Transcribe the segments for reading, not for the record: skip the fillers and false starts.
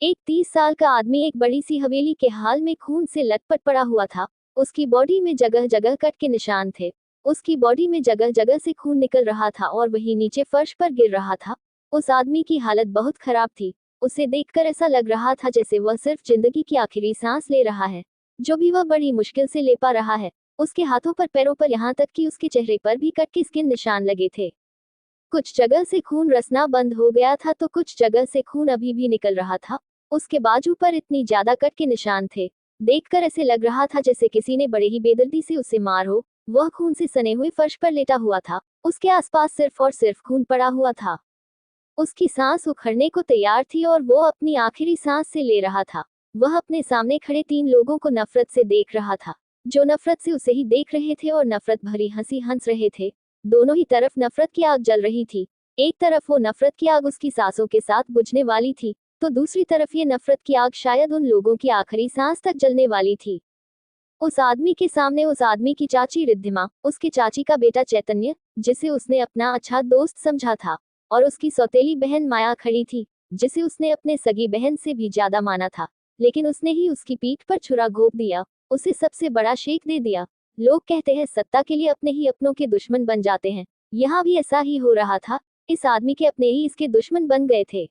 एक 30 साल का आदमी एक बड़ी सी हवेली के हाल में खून से लथपथ पड़ा हुआ था। उसकी बॉडी में जगह जगह कट के निशान थे। उसकी बॉडी में जगह जगह से खून निकल रहा था और वही नीचे फर्श पर गिर रहा था। उस आदमी की हालत बहुत खराब थी। उसे देखकर ऐसा लग रहा था जैसे वह सिर्फ जिंदगी की आखिरी सांस ले रहा है, जो भी वह बड़ी मुश्किल से ले पा रहा है। उसके हाथों पर, पैरों पर, यहाँ तक कि उसके चेहरे पर भी कट के स्किन निशान लगे थे। कुछ जगह से खून रसना बंद हो गया था तो कुछ जगह से खून अभी भी निकल रहा था। उसके बाजू पर इतनी ज्यादा कट के निशान थे, देखकर ऐसे लग रहा था जैसे किसी ने बड़े ही बेदर्दी से उसे मार हो। वह खून से सने हुए फर्श पर लेटा हुआ था। उसके आसपास सिर्फ और सिर्फ खून पड़ा हुआ था। उसकी सांस उखड़ने को तैयार थी और वो अपनी आखिरी सांस से ले रहा था। वह अपने सामने खड़े 3 लोगों को नफरत से देख रहा था, जो नफरत से उसे ही देख रहे थे और नफरत भरी हंसी हंस रहे थे। दोनों ही तरफ नफरत की आग जल रही थी। एक तरफ वो नफरत की आग उसकी सांसों के साथ बुझने वाली थी, तो दूसरी तरफ ये नफरत की आग शायद उन लोगों की आखिरी सांस तक जलने वाली थी। उस आदमी के सामने उस आदमी की चाची रिद्धिमा, उसकी चाची का बेटा चैतन्य, जिसे उसने अपना अच्छा दोस्त समझा था, और उसकी सौतेली बहन माया खड़ी थी, जिसे उसने अपने सगी बहन से भी ज्यादा माना था। लेकिन उसने ही उसकी पीठ पर छुरा घोंप दिया, उसे सबसे बड़ा शेक दे दिया। लोग कहते हैं सत्ता के लिए अपने ही अपनों के दुश्मन बन जाते हैं। यहाँ भी ऐसा ही हो रहा था। इस आदमी के अपने ही इसके दुश्मन बन गए थे।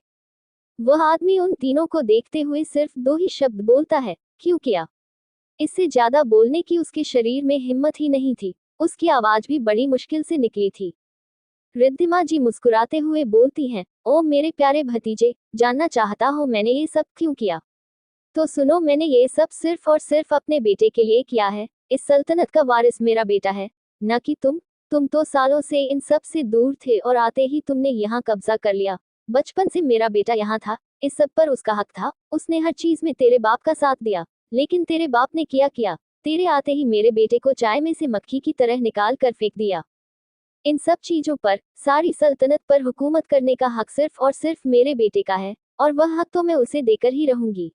वह आदमी उन तीनों को देखते हुए सिर्फ 2 ही शब्द बोलता है, क्यों किया। इससे ज्यादा बोलने की उसके शरीर में हिम्मत ही नहीं थी। उसकी आवाज भी बड़ी मुश्किल से निकली थी। रिद्धिमा जी मुस्कुराते हुए बोलती हैं, ओ मेरे प्यारे भतीजे, जानना चाहता हो मैंने ये सब क्यों किया? तो सुनो, मैंने ये सब सिर्फ और सिर्फ अपने बेटे के लिए किया है। इस सल्तनत का वारिस मेरा बेटा है, न कि तुम। तुम तो सालों से इन सब से दूर थे और आते ही तुमने यहाँ कब्जा कर लिया। बचपन से मेरा बेटा यहाँ था, इस सब पर उसका हक था। उसने हर चीज में तेरे बाप का साथ दिया। लेकिन तेरे बाप ने किया तेरे आते ही मेरे बेटे को चाय में से मक्खी की तरह निकाल कर फेंक दिया। इन सब चीजों पर, सारी सल्तनत पर हुकूमत करने का हक सिर्फ और सिर्फ मेरे बेटे का है, और वह हक तो मैं उसे देकर ही रहूंगी।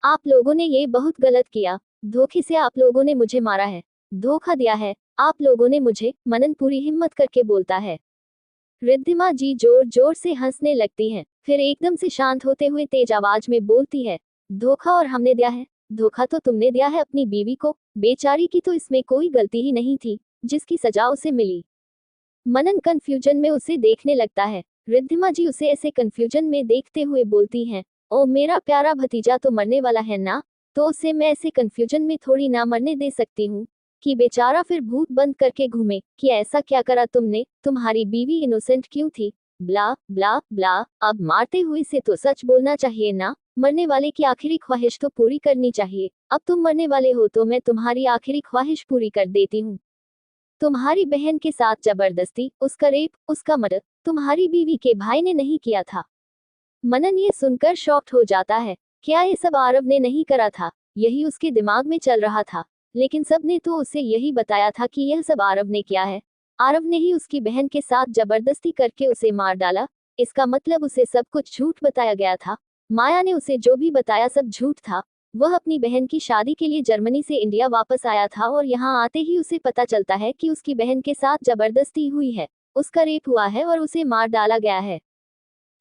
आप लोगों ने ये बहुत गलत किया। धोखे से आप लोगों ने मुझे मारा है, धोखा दिया है आप लोगों ने मुझे। मनन पूरी हिम्मत करके बोलता है। रिद्धिमा जी जोर जोर से हंसने लगती हैं, फिर एकदम से शांत होते हुए तेज आवाज में बोलती है, धोखा और हमने दिया है? धोखा तो तुमने दिया है अपनी बीवी को। बेचारी की तो इसमें कोई गलती ही नहीं थी, जिसकी सजा उसे मिली। मनन कंफ्यूजन में उसे देखने लगता है। रिद्धिमा जी उसे ऐसे कंफ्यूजन में देखते हुए बोलती हैं, ओ मेरा प्यारा भतीजा तो मरने वाला है ना, तो उसे मैं ऐसे कंफ्यूजन में थोड़ी ना मरने दे सकती हूँ कि बेचारा फिर भूत बंद करके घूमे कि ऐसा क्या करा तुमने, तुम्हारी बीवी इनोसेंट क्यों थी, ब्ला ब्ला ब्ला। अब मारते हुए से तो सच बोलना चाहिए ना। मरने वाले की आखिरी ख्वाहिश तो पूरी करनी चाहिए। अब तुम मरने वाले हो तो मैं तुम्हारी आखिरी ख्वाहिश पूरी कर देती हूँ। तुम्हारी बहन के साथ जबरदस्ती, उसका रेप, उसका मर्डर तुम्हारी बीवी के भाई ने नहीं किया था। मनन ये सुनकर शॉक्ड हो जाता है। क्या ये सब आरव ने नहीं करा था? यही उसके दिमाग में चल रहा था। लेकिन सबने तो उसे यही बताया था कि यह सब आरव ने किया है। आरव ने ही उसकी बहन के साथ जबरदस्ती करके उसे मार डाला। इसका मतलब उसे सब कुछ झूठ बताया गया था। माया ने उसे जो भी बताया सब झूठ था। वह अपनी बहन की शादी के लिए जर्मनी से इंडिया वापस आया था और यहाँ आते ही उसे पता चलता है कि उसकी बहन के साथ जबरदस्ती हुई है, उसका रेप हुआ है और उसे मार डाला गया है।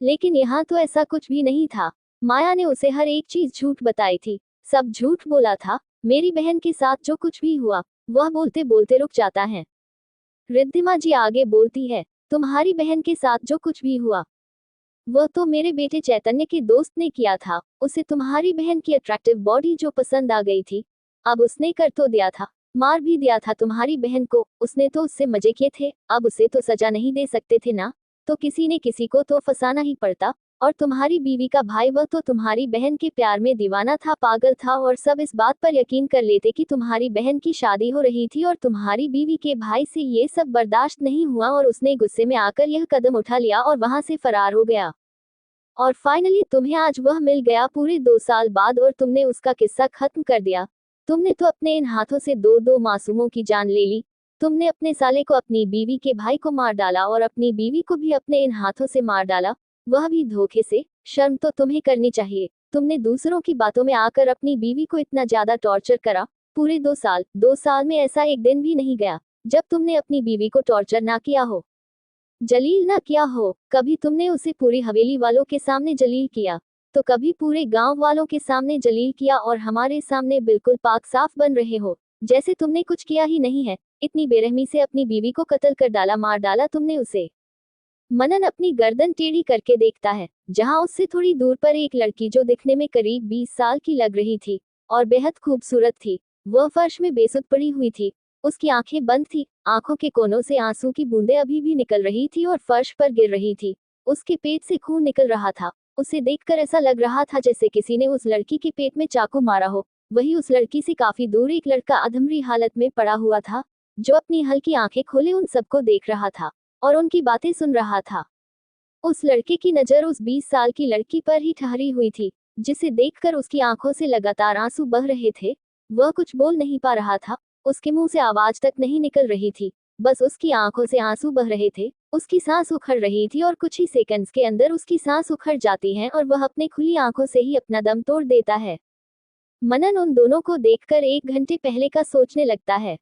लेकिन यहाँ तो ऐसा कुछ भी नहीं था। माया ने उसे हर एक चीज झूठ बताई थी, सब झूठ बोला था। मेरी बहन के साथ जो कुछ भी हुआ, वह बोलते बोलते रुक जाता है। रिद्धिमा जी आगे बोलती है, तुम्हारी बहन के साथ जो कुछ भी हुआ, वह तो मेरे बेटे चैतन्य के दोस्त ने किया था। उसे तुम्हारी बहन की अट्रैक्टिव बॉडी जो पसंद आ गई थी। अब उसने कर तो दिया था, मार भी दिया था तुम्हारी बहन को। उसने तो उससे मजे किए थे, अब उसे तो सजा नहीं दे सकते थे ना, तो किसी ने किसी को तो फंसाना ही पड़ता। और तुम्हारी बीवी का भाई, वह तो तुम्हारी बहन के प्यार में दीवाना था, पागल था, और सब इस बात पर यकीन कर लेते कि तुम्हारी बहन की शादी हो रही थी। और तुम्हारी बीवी के भाई से ये सब बर्दाश्त नहीं हुआ और उसने गुस्से में आकर यह कदम उठा लिया और वहां से फरार हो गया। और फाइनली तुम्हें आज वह मिल गया पूरे 2 साल बाद, और तुमने उसका किस्सा खत्म कर दिया। तुमने तो अपने इन हाथों से दो दो मासूमों की जान ले ली। तुमने अपने साले को, अपनी बीवी के भाई को मार डाला और अपनी बीवी को भी अपने इन हाथों से मार डाला, वह भी धोखे से। शर्म तो तुम्हें करनी चाहिए। तुमने दूसरों की बातों में आकर अपनी बीवी को इतना ज्यादा टॉर्चर करा। पूरे 2 साल, 2 साल में ऐसा एक दिन भी नहीं गया जब तुमने अपनी बीवी को टॉर्चर ना किया हो, जलील ना किया हो। कभी तुमने उसे पूरी हवेली वालों के सामने जलील किया? तो कभी पूरे गांव वालों के सामने जलील किया और हमारे सामने बिल्कुल पाक साफ बन रहे हो, जैसे तुमने कुछ किया ही नहीं है। इतनी बेरहमी से अपनी बीवी को कत्ल कर डाला, मार डाला तुमने उसे। मनन अपनी गर्दन टेढ़ी करके देखता है, जहां उससे थोड़ी दूर पर एक लड़की जो दिखने में करीब 20 साल की लग रही थी और बेहद खूबसूरत थी, वह फर्श में बेसुध पड़ी हुई थी। उसकी आंखें बंद थी, आंखों के कोनों से आंसू की बूंदें अभी भी निकल रही थी और फर्श पर गिर रही थी। उसके पेट से खून निकल रहा था। उसे देखकर ऐसा लग रहा था जैसे किसी ने उस लड़की के पेट में चाकू मारा हो। वही उस लड़की से काफी दूर एक लड़का अधमरी हालत में पड़ा हुआ था, जो अपनी हल्की आंखें खोले उन सबको देख रहा था और उनकी बातें सुन रहा था। उस लड़के की नजर उस 20 साल की लड़की पर ही ठहरी हुई थी, जिसे देखकर उसकी आंखों से लगातार आंसू बह रहे थे। वह कुछ बोल नहीं पा रहा था, उसके मुंह से आवाज तक नहीं निकल रही थी, बस उसकी आंखों से आंसू बह रहे थे। उसकी सांस उखड़ रही थी और कुछ ही सेकंड्स के अंदर उसकी सांस उखड़ जाती है और वह अपने खुली आंखों से ही अपना दम तोड़ देता है। मनन उन दोनों को देखकर 1 घंटे पहले का सोचने लगता है।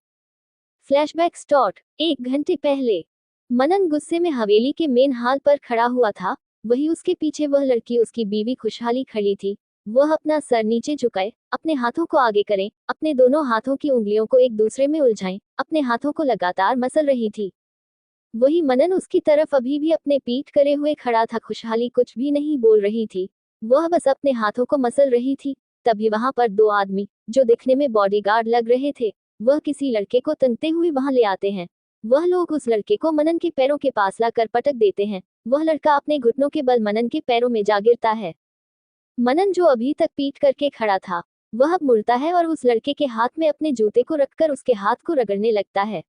Flashback start. 1 घंटे पहले मनन गुस्से में हवेली के मेन हॉल पर खड़ा हुआ था। वही उसके पीछे वह लड़की, उसकी बीवी खुशहाली खड़ी थी। वह अपना सर नीचे झुकाए, अपने हाथों को आगे करें, अपने दोनों हाथों की उंगलियों को एक दूसरे में उलझाएं, अपने हाथों को लगातार मसल रही थी। वही मनन उसकी तरफ अभी भी अपने पीठ करे हुए खड़ा था। खुशहाली कुछ भी नहीं बोल रही थी, वह बस अपने हाथों को मसल रही थी। तभी वहां पर 2 आदमी, जो दिखने में बॉडीगार्ड लग रहे थे, वह किसी लड़के को तंगते हुए वहां ले आते हैं। वह लोग उस लड़के को मनन के पैरों के पास लाकर पटक देते हैं। वह लड़का अपने घुटनों के बल मनन के पैरों में जा गिरता है। मनन, जो अभी तक पीठ करके खड़ा था, वह अब मुड़ता है और उस लड़के के हाथ में अपने जूते को रखकर उसके हाथ को रगड़ने लगता है।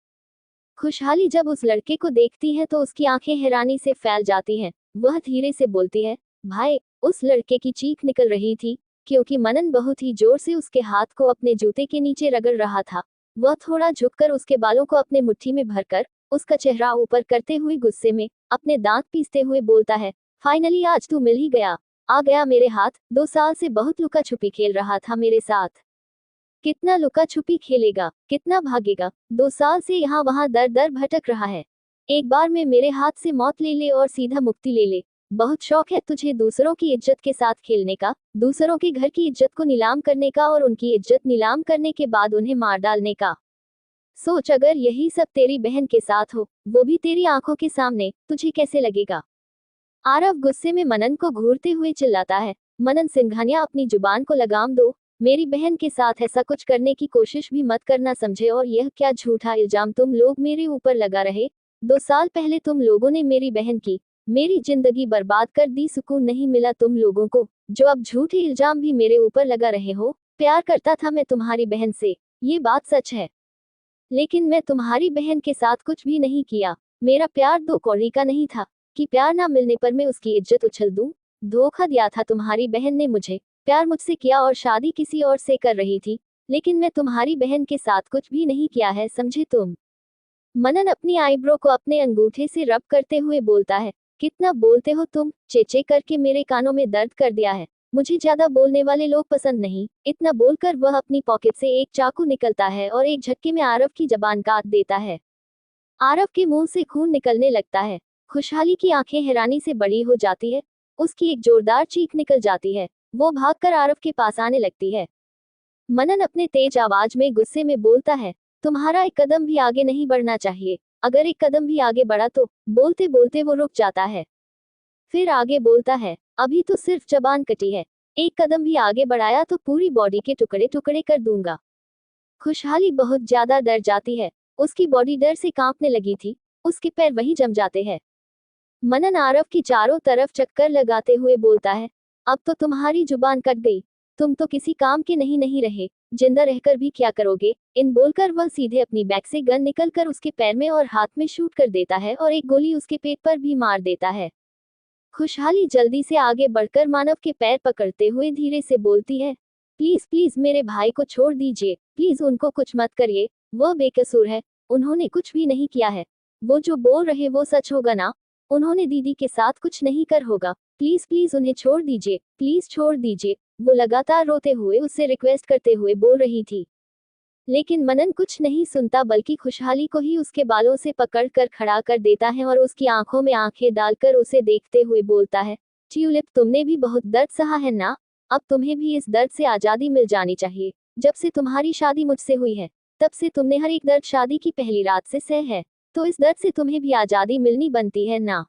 खुशहाली जब उस लड़के को देखती है तो उसकी आंखें हैरानी से फैल जाती हैं। वह धीरे से बोलती है, भाई। उस लड़के की चीख निकल रही थी, क्योंकि मनन बहुत ही जोर से उसके हाथ को अपने जूते के नीचे रगड़ रहा था। वह थोड़ा झुककर उसके बालों को अपने मुट्ठी में भरकर उसका चेहरा ऊपर करते हुए गुस्से में अपने दांत पीसते हुए बोलता है, फाइनली आज तू मिल ही गया। आ गया मेरे हाथ। 2 साल से बहुत लुका छुपी खेल रहा था मेरे साथ। कितना लुका छुपी खेलेगा, कितना भागेगा। 2 साल से यहाँ वहाँ दर दर भटक रहा है। एक बार में मेरे हाथ से मौत ले ले और सीधा मुक्ति ले ले। बहुत शौक है तुझे दूसरों की इज्जत के साथ खेलने का, दूसरों के घर की इज्जत को नीलाम करने का और उनकी इज्जत नीलाम करने के बाद उन्हें मार डालने का। सोच, अगर यही सब तेरी बहन के साथ हो, वो भी तेरी आंखों के सामने, तुझे कैसे लगेगा। आरव गुस्से में मनन को घूरते हुए चिल्लाता है, मनन सिंघानिया, अपनी जुबान को लगाम दो। मेरी बहन के साथ ऐसा कुछ करने की कोशिश भी मत करना, समझे। और यह क्या झूठा इल्जाम तुम लोग मेरे ऊपर लगा रहे। 2 साल पहले तुम लोगों ने मेरी बहन की, मेरी जिंदगी बर्बाद कर दी। सुकून नहीं मिला तुम लोगों को, जो अब झूठे इल्जाम भी मेरे ऊपर लगा रहे हो। प्यार करता था मैं तुम्हारी बहन से, ये बात सच है, लेकिन मैं तुम्हारी बहन के साथ कुछ भी नहीं किया। मेरा प्यार 2 कौड़ी का नहीं था कि प्यार ना मिलने पर मैं उसकी इज्जत उछल दूं। धोखा दिया था तुम्हारी बहन ने मुझे। प्यार मुझसे किया और शादी किसी और से कर रही थी, लेकिन मैं तुम्हारी बहन के साथ कुछ भी नहीं किया है, समझे तुम। मनन अपनी आईब्रो को अपने अंगूठे से रब करते हुए बोलता है, कितना बोलते हो तुम। चेचे करके मेरे कानों में दर्द कर दिया है। मुझे ज्यादा बोलने वाले लोग पसंद नहीं। इतना बोलकर वह अपनी पॉकेट से एक चाकू निकलता है और एक झटके में आरव की जबान काट देता है। आरव के मुंह से खून निकलने लगता है। खुशहाली की आंखें हैरानी से बड़ी हो जाती है। उसकी एक जोरदार चीख निकल जाती है। वो भागकर आरव के पास आने लगती है। मनन अपने तेज आवाज में गुस्से में बोलता है, तुम्हारा एक कदम भी आगे नहीं बढ़ना चाहिए। अगर एक कदम भी आगे बढ़ा तो। बोलते बोलते वो रुक जाता है, फिर आगे बोलता है, अभी तो सिर्फ जबान कटी है, एक कदम भी आगे बढ़ाया तो पूरी बॉडी के टुकड़े टुकड़े कर दूंगा। खुशहाली बहुत ज्यादा डर जाती है। उसकी बॉडी डर से कांपने लगी थी। उसके पैर वहीं जम जाते हैं। मनन आरव की चारों तरफ चक्कर लगाते हुए बोलता है, अब तो तुम्हारी जुबान कट गई। तुम तो किसी काम के नहीं रहे, जिंदा रहकर भी क्या करोगे। इन बोलकर वह सीधे अपनी बैग से गन निकलकर उसके पैर में और हाथ में शूट कर देता है और एक गोली उसके पेट पर भी मार देता है। खुशहाली जल्दी से आगे बढ़कर मानव के पैर पकड़ते हुए धीरे से बोलती है, प्लीज प्लीज मेरे भाई को छोड़ दीजिए, प्लीज उनको कुछ मत करिए। वह बेकसूर है, उन्होंने कुछ भी नहीं किया है। वो जो बोल रहे वो सच होगा ना। उन्होंने दीदी के साथ कुछ नहीं कर होगा। प्लीज प्लीज उन्हें छोड़ दीजिए, प्लीज छोड़ दीजिए। वो लगातार रोते हुए उससे रिक्वेस्ट करते हुए बोल रही थी, लेकिन मनन कुछ नहीं सुनता, बल्कि खुशहाली को ही उसके बालों से पकड़ कर खड़ा कर देता है और उसकी आंखों में आंखें डालकर उसे देखते हुए बोलता है, ट्यूलिप, तुमने भी बहुत दर्द सहा है ना, अब तुम्हें भी इस दर्द से आज़ादी मिल जानी चाहिए। जब से तुम्हारी शादी मुझसे हुई है, तब से तुमने हर एक दर्द शादी की पहली रात से सह है, तो इस दर्द से तुम्हें भी आज़ादी मिलनी बनती है ना।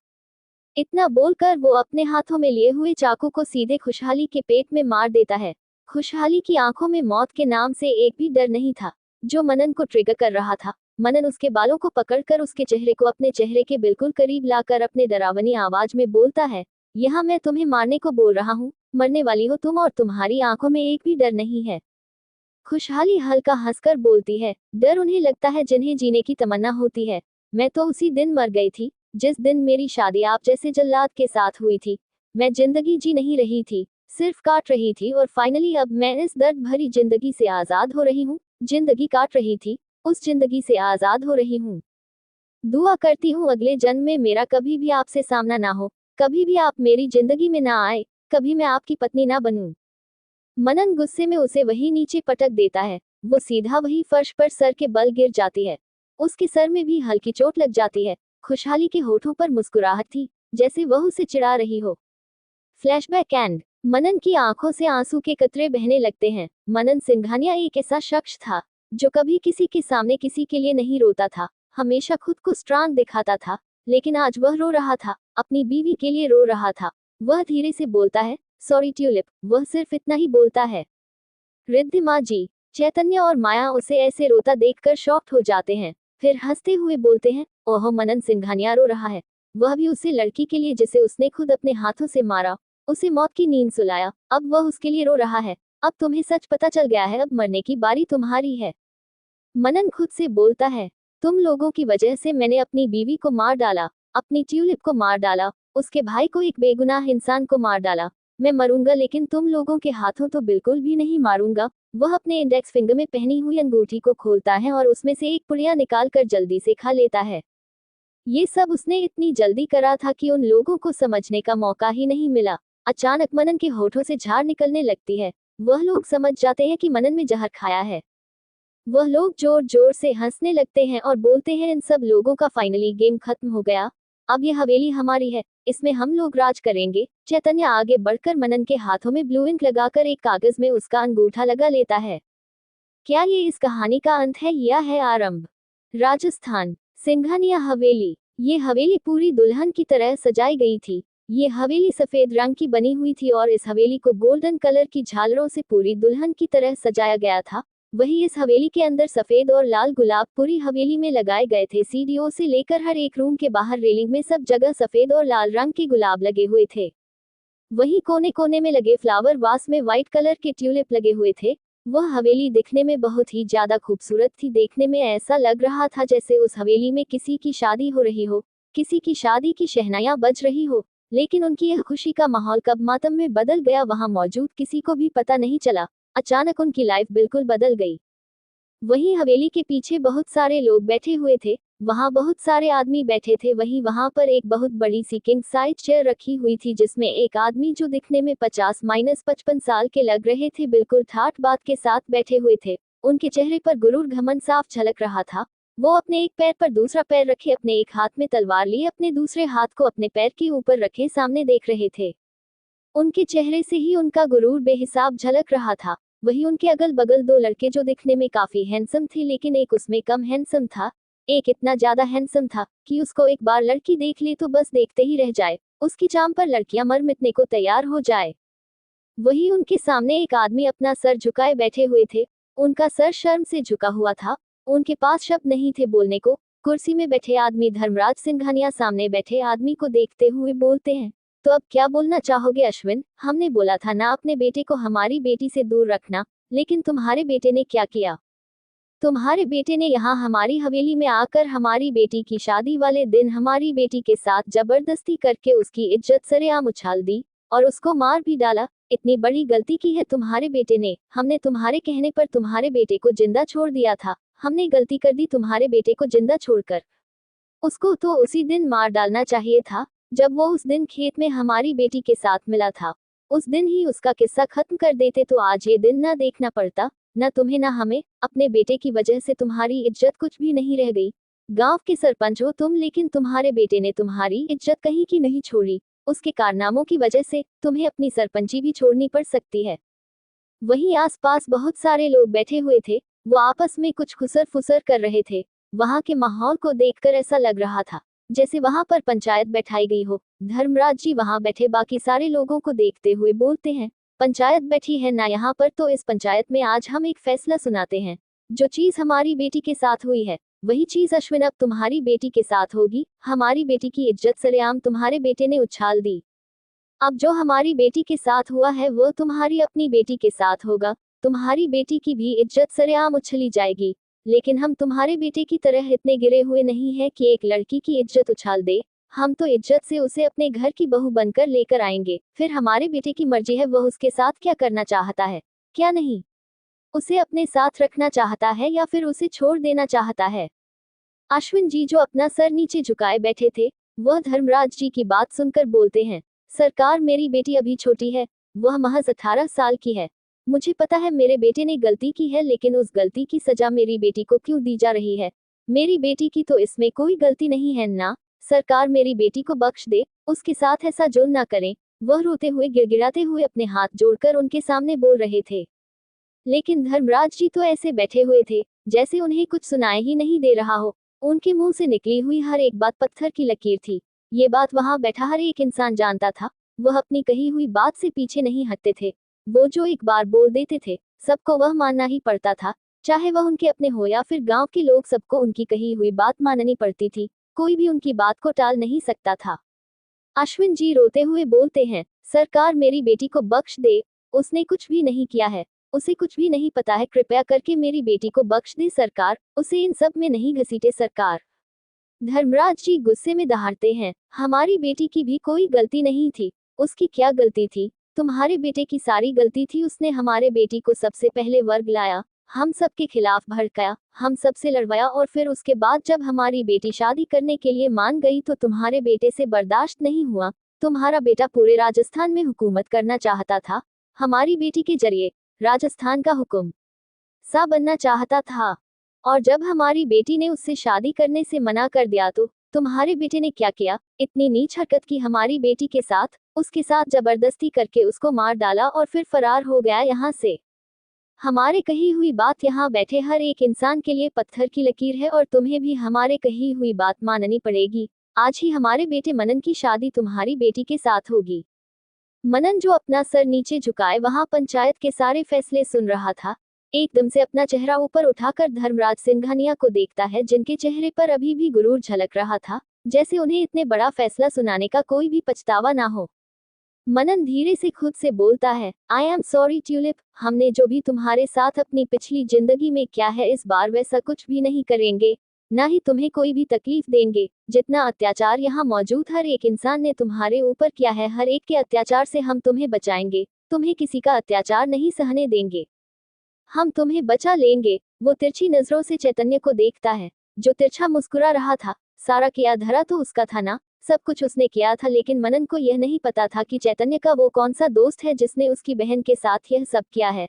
इतना बोलकर वो अपने हाथों में लिए हुए चाकू को सीधे खुशहाली के पेट में मार देता है। खुशहाली की आंखों में मौत के नाम से एक भी डर नहीं था, जो मनन को ट्रिगर कर रहा था। मनन उसके बालों को पकड़कर उसके चेहरे को अपने चेहरे के बिल्कुल करीब लाकर अपने डरावनी आवाज में बोलता है, यहाँ मैं तुम्हें मारने को बोल रहा हूँ, मरने वाली हो तुम और तुम्हारी आंखों में एक भी डर नहीं है। खुशहाली हल्का हंसकर बोलती है, डर उन्हें लगता है जिन्हें जीने की तमन्ना होती है। मैं तो उसी दिन मर गई थी, जिस दिन मेरी शादी आप जैसे जल्लाद के साथ हुई थी। मैं जिंदगी जी नहीं रही थी, सिर्फ काट रही थी, और फाइनली अब मैं इस दर्द भरी जिंदगी से आजाद हो रही हूँ। जिंदगी काट रही थी, उस जिंदगी से आजाद हो रही हूँ। दुआ करती हूँ अगले जन्म में मेरा कभी भी आपसे सामना ना हो, कभी भी आप मेरी जिंदगी में ना आए, कभी मैं आपकी पत्नी ना बनूं। मनन गुस्से में उसे वही नीचे पटक देता है। वो सीधा वही फर्श पर सर के बल गिर जाती है। उसके सर में भी हल्की चोट लग जाती है। खुशहाली के होठों पर मुस्कुराहट थी, जैसे वह उसे चिढ़ा रही हो। Flashback and. मनन की आंखों से आंसू के कतरे बहने लगते हैं। मनन सिंघानिया एक ऐसा शख्स था जो कभी किसी के सामने किसी के लिए नहीं रोता था, हमेशा खुद को स्ट्रांग दिखाता था, लेकिन आज वह रो रहा था, अपनी बीवी के लिए रो रहा था। वह धीरे से बोलता है, सॉरी ट्यूलिप, वह सिर्फ इतना ही बोलता है। रिद्धिमा जी, चैतन्य और माया उसे ऐसे रोता देखकर शॉक्ड हो जाते हैं, फिर हंसते हुए बोलते हैं, ओह मनन सिंघानिया रो रहा है, वह भी उसी लड़की के लिए जिसे उसने खुद अपने हाथों से मारा, उसे मौत की नींद सुलाया, अब वह उसके लिए रो रहा है। अब तुम्हें सच पता चल गया है, अब मरने की बारी तुम्हारी है। मनन खुद से बोलता है, तुम लोगों की वजह से मैंने अपनी बीवी को मार डाला, अपनी ट्यूलिप को मार डाला, उसके भाई को, एक बेगुनाह इंसान को मार डाला। मैं मरूंगा लेकिन तुम लोगों के हाथों तो बिल्कुल भी नहीं मारूंगा। वह अपने इंडेक्स फिंगर में पहनी हुई अंगूठी को खोलता है और उसमें से एक पुड़िया निकालकर जल्दी से खा लेता है। ये सब उसने इतनी जल्दी करा था कि उन लोगों को समझने का मौका ही नहीं मिला। अचानक मनन के होठों से झाग निकलने लगती है। वह लोग समझ जाते हैं कि मनन में जहर खाया है। वह लोग जोर जोर से हंसने लगते हैं और बोलते हैं, इन सब लोगों का फाइनली गेम खत्म हो गया, अब ये हवेली हमारी है, इसमें हम लोग राज करेंगे। चैतन्य आगे बढ़कर मनन के हाथों में ब्लू इंक लगाकर एक कागज में उसका अंगूठा लगा लेता है। क्या ये इस कहानी का अंत है या है आरंभ? राजस्थान, सिंघानिया हवेली। ये हवेली पूरी दुल्हन की तरह सजाई गई थी। ये हवेली सफेद रंग की बनी हुई थी और इस हवेली को गोल्डन कलर की झालरों से पूरी दुल्हन की तरह सजाया गया था। वही इस हवेली के अंदर सफेद और लाल गुलाब पूरी हवेली में लगाए गए थे। सीढ़ियों से लेकर हर एक रूम के बाहर रेलिंग में सब जगह सफेद और लाल रंग के गुलाब लगे हुए थे। वही कोने कोने में लगे फ्लावर वास में व्हाइट कलर के ट्यूलिप लगे हुए थे। वह हवेली दिखने में बहुत ही ज्यादा खूबसूरत थी। देखने में ऐसा लग रहा था जैसे उस हवेली में किसी की शादी हो रही हो, किसी की शादी की शहनाइयां बज रही हो। लेकिन उनकी यह खुशी का माहौल कब मातम में बदल गया, वहां मौजूद किसी को भी पता नहीं चला। अचानक उनकी लाइफ बिल्कुल बदल गई। वहीं हवेली के पीछे बहुत सारे लोग बैठे हुए थे। वहां बहुत सारे आदमी बैठे थे। वहीं वहां पर एक बहुत बड़ी सी किंग साइज चेयर रखी हुई थी, जिसमें एक आदमी जो दिखने में 50-55 साल के लग रहे थे, बिल्कुल ठाठ बात के साथ बैठे हुए थे। उनके चेहरे पर गुरूर घमंड साफ झलक रहा था। वो अपने एक पैर पर दूसरा पैर रखे, अपने एक हाथ में तलवार लिए, अपने दूसरे हाथ को अपने पैर के ऊपर रखे सामने देख रहे थे। उनके चेहरे से ही उनका गुरूर बेहिसाब झलक रहा था। वही उनके अगल बगल दो लड़के जो दिखने में काफी हैंडसम थे, लेकिन एक उसमें कम हैंडसम था। एक इतना ज्यादा हैंडसम था कि उसको एक बार लड़की देख ले तो बस देखते ही रह जाए, उसकी चाम पर लड़कियां मर मिटने को तैयार हो जाए। वही उनके सामने एक आदमी अपना सर झुकाए बैठे हुए थे। उनका सर शर्म से झुका हुआ था। उनके पास शब्द नहीं थे बोलने को। कुर्सी में बैठे आदमी धर्मराज सिंघानिया सामने बैठे आदमी को देखते हुए बोलते हैं, तो अब क्या बोलना चाहोगे अश्विन? हमने बोला था ना अपने बेटे को हमारी बेटी से दूर रखना, लेकिन तुम्हारे बेटे ने क्या किया? तुम्हारे बेटे ने यहाँ हमारी हवेली में आकर हमारी बेटी की शादी वाले दिन हमारी बेटी के साथ जबरदस्ती करके उसकी इज्जत सरेआम उछाल दी और उसको मार भी डाला। इतनी बड़ी गलती की है तुम्हारे बेटे ने। हमने तुम्हारे कहने पर तुम्हारे बेटे को जिंदा छोड़ दिया था। हमने गलती कर दी तुम्हारे बेटे को जिंदा छोड़कर। उसको तो उसी दिन मार डालना चाहिए था जब वो उस दिन खेत में हमारी बेटी के साथ मिला था। उस दिन ही उसका किस्सा खत्म कर देते तो आज ये दिन ना देखना पड़ता, न तुम्हें न हमें। अपने बेटे की वजह से तुम्हारी इज्जत कुछ भी नहीं रह गई। गांव के सरपंच हो तुम, लेकिन तुम्हारे बेटे ने तुम्हारी इज्जत कहीं की नहीं छोड़ी। उसके कारनामों की वजह से तुम्हें अपनी सरपंची भी छोड़नी पड़ सकती है। वहीं आसपास बहुत सारे लोग बैठे हुए थे, वो आपस में कुछ खुसर फुसर कर रहे थे। वहां के माहौल को देखकर ऐसा लग रहा था जैसे वहां पर पंचायत बैठाई गई हो। धर्मराज जी वहां बैठे बाकी सारे लोगों को देखते हुए बोलते हैं, पंचायत बैठी है ना यहाँ पर, तो इस पंचायत में आज हम एक फैसला सुनाते हैं। जो चीज हमारी बेटी के साथ हुई है वही चीज अश्विन अब तुम्हारी बेटी के साथ होगी। हमारी बेटी की इज्जत सरेआम तुम्हारे बेटे ने उछाल दी। अब जो हमारी बेटी के साथ हुआ है वो तुम्हारी अपनी बेटी के साथ होगा। तुम्हारी बेटी की भी इज्जत सरेआम उछली जाएगी। लेकिन हम तुम्हारे बेटे की तरह इतने गिरे हुए नहीं हैं कि एक लड़की की इज्जत उछाल दे। हम तो इज्जत से उसे अपने घर की बहू बनकर लेकर आएंगे। फिर हमारे बेटे की मर्जी है वह उसके साथ क्या करना चाहता है, क्या नहीं। उसे अपने साथ रखना चाहता है या फिर उसे छोड़ देना चाहता है। अश्विन जी जो अपना सर नीचे झुकाए बैठे थे, वह धर्मराज जी की बात सुनकर बोलते हैं, सरकार मेरी बेटी अभी छोटी है, वह महज 18 साल की है। मुझे पता है मेरे बेटे ने गलती की है, लेकिन उस गलती की सजा मेरी बेटी को क्यों दी जा रही है। मेरी बेटी की तो इसमें कोई गलती नहीं है ना। सरकार मेरी बेटी को बख्श दे, उसके साथ ऐसा जुल्म ना करें। वह रोते हुए गिड़गिड़ाते हुए अपने हाथ जोड़कर उनके सामने बोल रहे थे। लेकिन धर्मराज जी तो ऐसे बैठे हुए थे जैसे उन्हें कुछ सुनाई ही नहीं दे रहा हो। उनके मुंह से निकली हुई हर एक बात पत्थर की लकीर थी। ये बात वहां बैठा हर एक इंसान जानता था। वह अपनी कही हुई बात से पीछे नहीं हटते थे। वो जो एक बार बोल देते थे सबको वह मानना ही पड़ता था, चाहे वह उनके अपने हो या फिर गांव के लोग, सबको उनकी कही हुई बात माननी पड़ती थी। कोई भी उनकी बात को टाल नहीं सकता था। अश्विन जी रोते हुए बोलते हैं, सरकार मेरी बेटी को बख्श दे, उसने कुछ भी नहीं किया है, उसे कुछ भी नहीं पता है, कृपया करके मेरी बेटी को बख्श दे सरकार, उसे इन सब में नहीं घसीटे सरकार। धर्मराज जी गुस्से में दहाड़ते हैं, हमारी बेटी की भी कोई गलती नहीं थी। उसकी क्या गलती थी, तुम्हारे बेटे की सारी गलती थी। उसने हमारे बेटी को सबसे पहले वर्ग लाया, हम सबके खिलाफ भड़काया, हम सबसे लड़वाया, और फिर उसके बाद जब हमारी बेटी शादी करने के लिए मान गई तो तुम्हारे बेटे से बर्दाश्त नहीं हुआ। तुम्हारा बेटा पूरे राजस्थान में हुकूमत करना चाहता था, हमारी बेटी के जरिए राजस्थान का हुक्म सा बनना चाहता था। और जब हमारी बेटी ने उससे शादी करने से मना कर दिया तो तुम्हारे बेटे ने क्या किया, इतनी नीच हरकत की हमारी बेटी के साथ, उसके साथ जबरदस्ती करके उसको मार डाला और फिर फरार हो गया यहाँ से। हमारे कही हुई बात यहाँ बैठे हर एक इंसान के लिए पत्थर की लकीर है और तुम्हें भी हमारे कही हुई बात माननी पड़ेगी। आज ही हमारे बेटे मनन की शादी तुम्हारी बेटी के साथ होगी। मनन जो अपना सर नीचे झुकाए वहां पंचायत के सारे फैसले सुन रहा था, एकदम से अपना चेहरा ऊपर उठाकर धर्मराज सिंघानिया को देखता है, जिनके चेहरे पर अभी भी गुरूर झलक रहा था, जैसे उन्हें इतने बड़ा फैसला सुनाने का कोई भी पछतावा ना हो। मनन धीरे से खुद से बोलता है, आई एम सॉरी ट्यूलिप, हमने जो भी तुम्हारे साथ अपनी पिछली जिंदगी में किया है इस बार वैसा कुछ भी नहीं करेंगे, ना ही तुम्हें कोई भी तकलीफ देंगे। जितना अत्याचार यहाँ मौजूद हर एक इंसान ने तुम्हारे ऊपर किया है, हर एक के अत्याचार से हम तुम्हें बचाएंगे, तुम्हें किसी का अत्याचार नहीं सहने देंगे, हम तुम्हें बचा लेंगे। वो तिरछी नजरों से चैतन्य को देखता है, जो तिरछा मुस्कुरा रहा था। सारा किया धरा तो उसका था ना, सब कुछ उसने किया था, लेकिन मनन को यह नहीं पता था कि चैतन्य का वो कौन सा दोस्त है जिसने उसकी बहन के साथ यह सब किया है।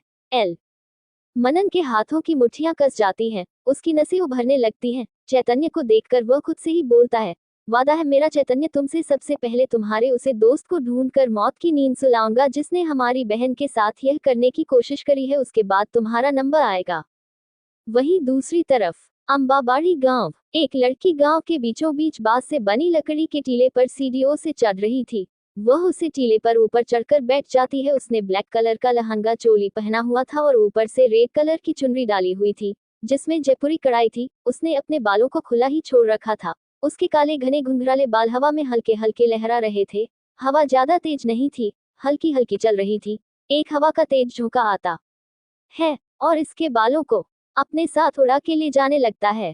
मनन के हाथों की मुट्ठियां कस जाती हैं, उसकी नसें उभरने लगती हैं। चैतन्य को देखकर वह खुद से ही बोलता है, वादा है मेरा चैतन्य, तुमसे सबसे पहले तुम्हारे उसे दोस्त को ढूंढकर मौत की नींद सुलाऊंगा जिसने हमारी बहन के साथ यह करने की कोशिश करी है, उसके बाद तुम्हारा नंबर आएगा। वहीं दूसरी तरफ अंबाबाड़ी गांव, एक लड़की गांव के बीचों बीच बांस से बनी लकड़ी के टीले पर सीढ़ियों से चढ़ रही थी। वह उसे टीले पर ऊपर चढ़कर बैठ जाती है। उसने ब्लैक कलर का लहंगा चोली पहना हुआ था और ऊपर से रेड कलर की चुनरी डाली हुई थी जिसमें जयपुरी कढ़ाई थी। उसने अपने बालों को खुला ही छोड़ रखा था। उसके काले घने घुंघराले बाल हवा में हल्के हल्के लहरा रहे थे। हवा ज्यादा तेज नहीं थी, हल्की हल्की चल रही थी। एक हवा का तेज झोंका आता है और इसके बालों को अपने साथ उड़ा के ले जाने लगता है।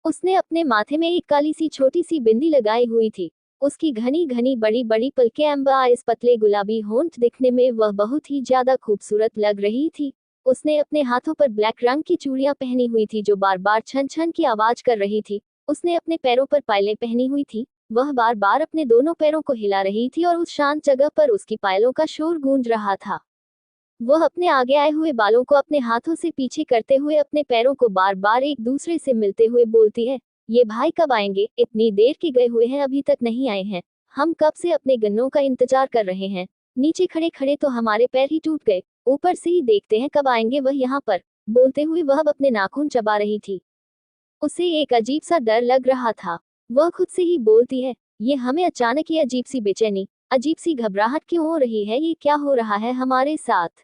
उसने अपने माथे में एक काली सी छोटी सी बिंदी लगाई हुई थी। उसकी घनी घनी बड़ी बड़ी पलकें, अम्बा इस पतले गुलाबी होंठ, दिखने में वह बहुत ही ज्यादा खूबसूरत लग रही थी। उसने अपने हाथों पर ब्लैक रंग की चूड़ियां पहनी हुई थी जो बार बार छन छन की आवाज कर रही थी। उसने अपने पैरों पर पायलें पहनी हुई थी। वह बार बार अपने दोनों पैरों को हिला रही थी और उस शांत जगह पर उसकी पायलों का शोर गूंज रहा था। वह अपने आगे आए हुए बालों को अपने हाथों से पीछे करते हुए अपने पैरों को बार बार एक दूसरे से मिलते हुए बोलती है, ये भाई कब आएंगे, इतनी देर के गए हुए हैं, अभी तक नहीं आए हैं। हम कब से अपने गन्नों का इंतजार कर रहे हैं। नीचे खड़े खड़े तो हमारे पैर ही टूट गए, ऊपर से ही देखते हैं कब आएंगे वह यहाँ पर। बोलते हुए वह अपने नाखून चबा रही थी। उसे एक अजीब सा डर लग रहा था। वह खुद से ही बोलती है, ये हमें अचानक ये अजीब सी बेचैनी, अजीब सी घबराहट क्यों हो रही है, ये क्या हो रहा है हमारे साथ।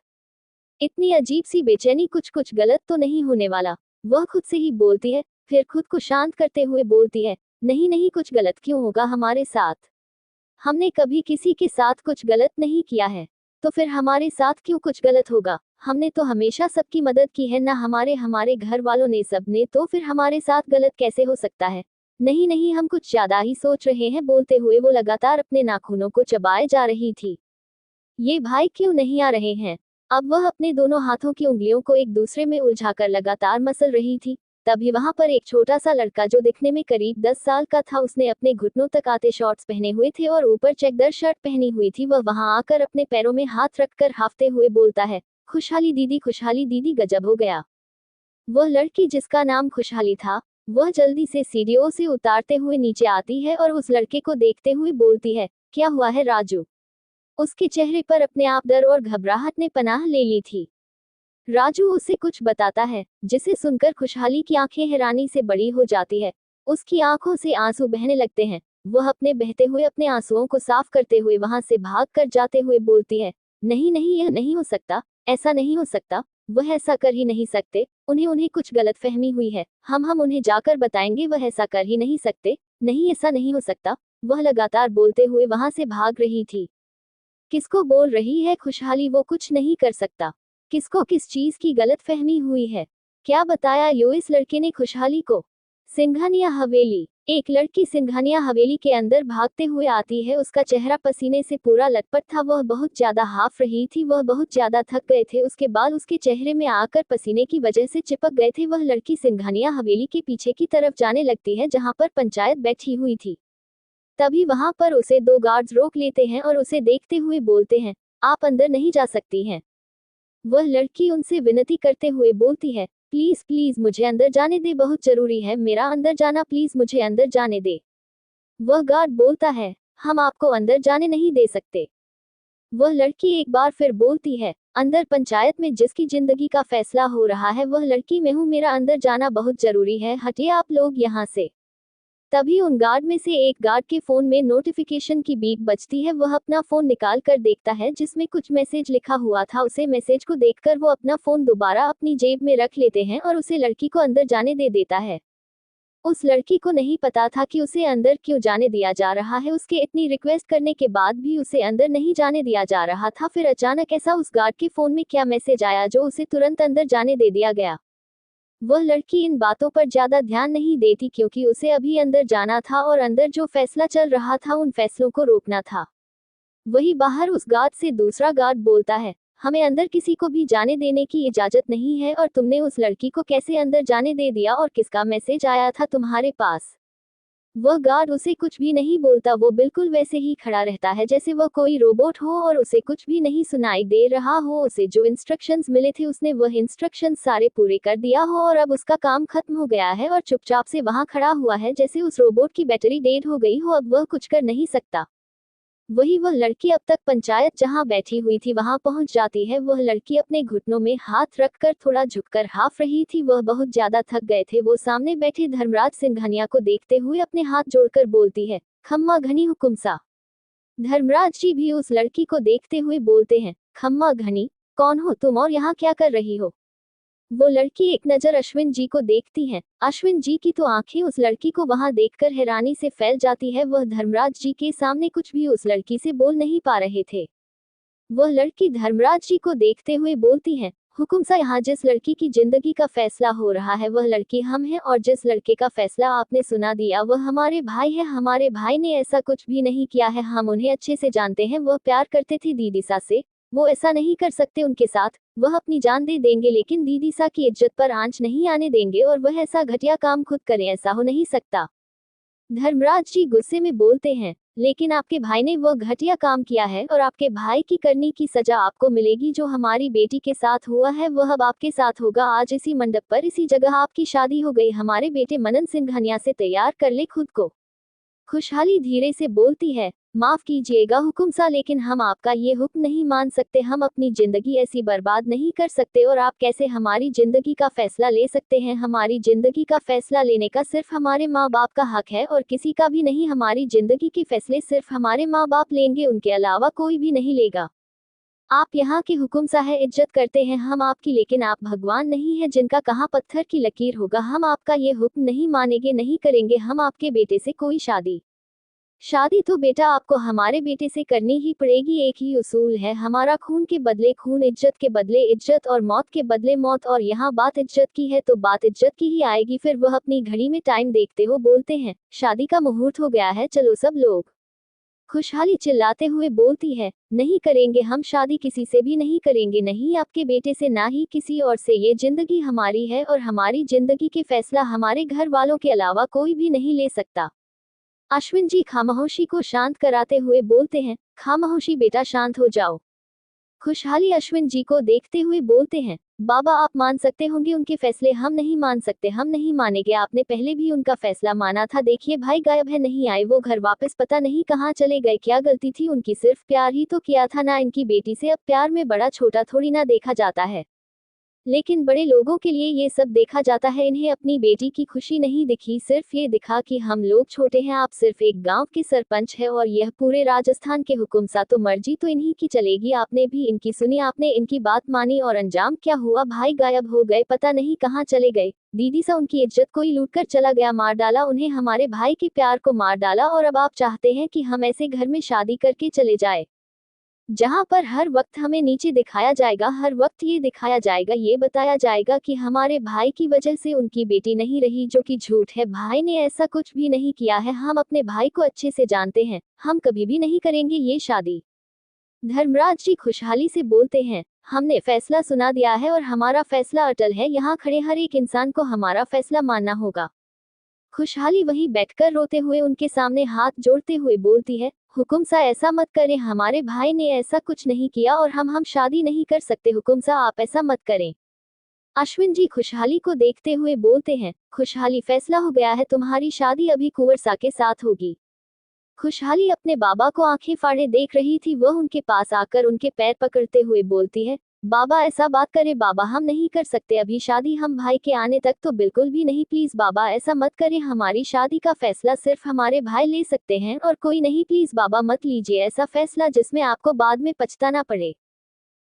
इतनी अजीब सी बेचैनी, कुछ कुछ गलत तो नहीं होने वाला। वह खुद से ही बोलती है, फिर खुद को शांत करते हुए बोलती है, नहीं नहीं, कुछ गलत क्यों होगा हमारे साथ। हमने कभी किसी के साथ कुछ गलत नहीं किया है, तो फिर हमारे साथ क्यों कुछ गलत होगा। हमने तो हमेशा सबकी मदद की है ना, हमारे हमारे घर वालों ने, सबने, तो फिर हमारे साथ गलत कैसे हो सकता है। नहीं नहीं, हम कुछ ज्यादा ही सोच रहे हैं। बोलते हुए वो लगातार अपने नाखूनों को चबाए जा रही थी। ये भाई क्यों नहीं आ रहे हैं। अब वह अपने दोनों हाथों की उंगलियों को एक दूसरे में उलझाकर लगातार मसल रही थी। तभी वहां पर एक छोटा सा लड़का, जो दिखने में करीब 10 साल का था, उसने अपने घुटनों तक आते शॉर्ट्स पहने हुए थे और ऊपर चेकदार शर्ट पहनी हुई थी। वह वहां आकर अपने पैरों में हाथ रखकर हाफते हुए बोलता है, खुशहाली दीदी, गजब हो गया। वह लड़की, जिसका नाम खुशहाली था, वह जल्दी से सीढ़ियों से उतारते हुए नीचे आती है और उस लड़के को देखते हुए बोलती है, क्या हुआ है राजू। उसके चेहरे पर अपने आप डर और घबराहट ने पनाह ले ली थी। राजू उसे कुछ बताता है, जिसे सुनकर खुशहाली की आंखें हैरानी से बड़ी हो जाती है। उसकी आंखों से आंसू बहने लगते हैं। वह अपने बहते हुए अपने आंसुओं को साफ करते हुए वहां से भाग कर जाते हुए बोलती है, नहीं नहीं, यह नहीं हो सकता, ऐसा नहीं हो सकता, वह ऐसा कर ही नहीं सकते, उन्हें उन्हें कुछ गलतफहमी हुई है, हम उन्हें जाकर बताएंगे, वह ऐसा कर ही नहीं सकते, नहीं ऐसा नहीं हो सकता। वह लगातार बोलते हुए वहां से भाग रही थी। किसको बोल रही है खुशहाली, वो कुछ नहीं कर सकता। किसको किस चीज की गलतफहमी हुई है, क्या बताया यो इस लड़के ने खुशहाली को। सिंघानिया हवेली। एक लड़की सिंघानिया हवेली के अंदर भागते हुए आती है। उसका चेहरा पसीने से पूरा लटपट था। वह बहुत ज्यादा हाफ रही थी। वह बहुत ज्यादा थक गए थे। उसके बाल उसके चेहरे में आकर पसीने की वजह से चिपक गए थे। वह लड़की सिंघानिया हवेली के पीछे की तरफ जाने लगती है, जहां पर पंचायत बैठी हुई थी। तभी वहां पर उसे दो गार्ड्स रोक लेते हैं और उसे देखते हुए बोलते हैं, आप अंदर नहीं जा सकती हैं। वह लड़की उनसे विनती करते हुए बोलती है, प्लीज प्लीज मुझे अंदर जाने दे, बहुत जरूरी है मेरा अंदर जाना, प्लीज मुझे अंदर जाने दे। वह गार्ड बोलता है, हम आपको अंदर जाने नहीं दे सकते। वह लड़की एक बार फिर बोलती है, अंदर पंचायत में जिसकी जिंदगी का फैसला हो रहा है वह लड़की मैं हूँ, मेरा अंदर जाना बहुत जरूरी है, हटिए आप लोग यहाँ से। तभी उन गार्ड में से एक गार्ड के फोन में नोटिफिकेशन की बीप बजती है। वह अपना फोन निकाल कर देखता है, जिसमें कुछ मैसेज लिखा हुआ था। उसे मैसेज को देखकर वो अपना फोन दोबारा अपनी जेब में रख लेते हैं और उसे लड़की को अंदर जाने दे देता है। उस लड़की को नहीं पता था कि उसे अंदर क्यों जाने दिया जा रहा है। उसके इतनी रिक्वेस्ट करने के बाद भी उसे अंदर नहीं जाने दिया जा रहा था। फिर अचानक ऐसा उस गार्ड के फोन में क्या मैसेज आया जो उसे तुरंत अंदर जाने दे दिया गया। वह लड़की इन बातों पर ज्यादा ध्यान नहीं देती, क्योंकि उसे अभी अंदर जाना था और अंदर जो फैसला चल रहा था उन फैसलों को रोकना था। वही बाहर उस गार्ड से दूसरा गार्ड बोलता है, हमें अंदर किसी को भी जाने देने की इजाजत नहीं है, और तुमने उस लड़की को कैसे अंदर जाने दे दिया और किसका मैसेज आया था तुम्हारे पास। वह गार्ड उसे कुछ भी नहीं बोलता। वो बिल्कुल वैसे ही खड़ा रहता है जैसे वह कोई रोबोट हो और उसे कुछ भी नहीं सुनाई दे रहा हो। उसे जो इंस्ट्रक्शंस मिले थे उसने वह इंस्ट्रक्शंस सारे पूरे कर दिया हो और अब उसका काम खत्म हो गया है और चुपचाप से वहां खड़ा हुआ है जैसे उस रोबोट की बैटरी डेड हो गई हो। अब वह कुछ कर नहीं सकता। वही वह लड़की अब तक पंचायत जहां बैठी हुई थी वहां पहुंच जाती है। वह लड़की अपने घुटनों में हाथ रखकर थोड़ा झुककर हाफ रही थी। वह बहुत ज्यादा थक गए थे। वो सामने बैठे धर्मराज सिंघानिया को देखते हुए अपने हाथ जोड़कर बोलती है, खम्मा घनी हुकुम सा। धर्मराज जी भी उस लड़की को देखते हुए बोलते हैं, खम्मा घनी, कौन हो तुम और यहाँ क्या कर रही हो। वो लड़की एक नजर अश्विन जी को देखती है। अश्विन जी की तो आंखें उस लड़की को वहां देखकर हैरानी से फैल जाती है। वह धर्मराज जी के सामने कुछ भी उस लड़की से बोल नहीं पा रहे थे। वह लड़की धर्मराज जी को देखते हुए बोलती है, हुकुम सा, यहाँ जिस लड़की की जिंदगी का फैसला हो रहा है वह लड़की हम हैं, और जिस लड़के का फैसला आपने सुना दिया वह हमारे भाई है। हमारे भाई ने ऐसा कुछ भी नहीं किया है, हम उन्हें अच्छे से जानते हैं। वह प्यार करते थे दीदी सा से, वो ऐसा नहीं कर सकते उनके साथ। वह अपनी जान दे देंगे लेकिन दीदी सा की इज्जत पर आंच नहीं आने देंगे, और वह ऐसा घटिया काम खुद करें, ऐसा हो नहीं सकता। धर्मराज जी गुस्से में बोलते हैं, लेकिन आपके भाई ने वह घटिया काम किया है और आपके भाई की करने की सजा आपको मिलेगी। जो हमारी बेटी के साथ हुआ है वह अब आपके साथ होगा। आज इसी मंडप पर इसी जगह आपकी शादी हो गई। हमारे बेटे मनन सिंघानिया से तैयार कर ले खुद को। खुशहाली धीरे से बोलती है, माफ कीजिएगा हुकुम सा, लेकिन हम आपका ये हुक्म नहीं मान सकते। हम अपनी जिंदगी ऐसी बर्बाद नहीं कर सकते, और आप कैसे हमारी जिंदगी का फैसला ले सकते हैं? हमारी जिंदगी का फैसला लेने का सिर्फ हमारे माँ बाप का हक है और किसी का भी नहीं। हमारी जिंदगी के फैसले सिर्फ हमारे माँ बाप लेंगे, उनके अलावा कोई भी नहीं लेगा। आप यहाँ के हुकुम सा है, इज्जत करते हैं हम आपकी, लेकिन आप भगवान नहीं है जिनका कहाँ पत्थर की लकीर होगा। हम आपका ये हुक्म नहीं मानेंगे, नहीं करेंगे हम आपके बेटे से कोई शादी। शादी तो बेटा आपको हमारे बेटे से करनी ही पड़ेगी। एक ही उसूल है हमारा, खून के बदले खून, इज्जत के बदले इज्जत और मौत के बदले मौत। और यहाँ बात इज्जत की है तो बात इज्जत की ही आएगी। फिर वह अपनी घड़ी में टाइम देखते हो बोलते हैं, शादी का मुहूर्त हो गया है, चलो सब लोग। खुशहाली चिल्लाते हुए बोलती है, नहीं करेंगे हम शादी, किसी से भी नहीं करेंगे, नहीं आपके बेटे से ना ही किसी और से। ये जिंदगी हमारी है और हमारी जिंदगी के फैसला हमारे घर वालों के अलावा कोई भी नहीं ले सकता। अश्विन जी खामोशी को शांत कराते हुए बोलते हैं, खामोशी बेटा, शांत हो जाओ। खुशहाली अश्विन जी को देखते हुए बोलते हैं, बाबा आप मान सकते होंगे उनके फैसले, हम नहीं मान सकते, हम नहीं मानेंगे। आपने पहले भी उनका फैसला माना था। देखिए भाई गायब है, नहीं आए वो घर वापस, पता नहीं कहाँ चले गए। क्या गलती थी उनकी? सिर्फ प्यार ही तो किया था ना इनकी बेटी से। अब प्यार में बड़ा छोटा थोड़ी ना देखा जाता है, लेकिन बड़े लोगों के लिए ये सब देखा जाता है। इन्हें अपनी बेटी की खुशी नहीं दिखी, सिर्फ ये दिखा कि हम लोग छोटे हैं। आप सिर्फ एक गांव के सरपंच है और यह पूरे राजस्थान के हुक्म सा, तो मर्जी तो इन्हीं की चलेगी। आपने भी इनकी सुनी, आपने इनकी बात मानी, और अंजाम क्या हुआ? भाई गायब हो गए, पता नहीं कहाँ चले गए। दीदी सा उनकी इज्जत कोई लूट कर चला गया, मार डाला उन्हें, हमारे भाई के प्यार को मार डाला। और अब आप चाहते हैं कि हम ऐसे घर में शादी करके चले जाए जहां पर हर वक्त हमें नीचे दिखाया जाएगा, हर वक्त ये दिखाया जाएगा, ये बताया जाएगा कि हमारे भाई की वजह से उनकी बेटी नहीं रही, जो कि झूठ है। भाई ने ऐसा कुछ भी नहीं किया है, हम अपने भाई को अच्छे से जानते हैं, हम कभी भी नहीं करेंगे ये शादी। धर्मराज जी खुशहाली से बोलते हैं, हमने फैसला सुना दिया है और हमारा फैसला अटल है। यहाँ खड़े हर एक इंसान को हमारा फैसला मानना होगा। खुशहाली वहीं बैठकर रोते हुए उनके सामने हाथ जोड़ते हुए बोलती है, हुकुम सा ऐसा मत करें, हमारे भाई ने ऐसा कुछ नहीं किया और हम शादी नहीं कर सकते। हुकुम सा आप ऐसा मत करें। अश्विन जी खुशहाली को देखते हुए बोलते हैं, खुशहाली फैसला हो गया है, तुम्हारी शादी अभी कुंवर सा के साथ होगी। खुशहाली अपने बाबा को आंखें फाड़े देख रही थी। वह उनके पास आकर उनके पैर पकड़ते हुए बोलती है, बाबा ऐसा बात करे बाबा, हम नहीं कर सकते अभी शादी, हम भाई के आने तक तो बिल्कुल भी नहीं। प्लीज बाबा ऐसा मत करें, हमारी शादी का फैसला सिर्फ हमारे भाई ले सकते हैं और कोई नहीं। प्लीज बाबा मत लीजिए ऐसा फैसला जिसमें आपको बाद में पछताना पड़े।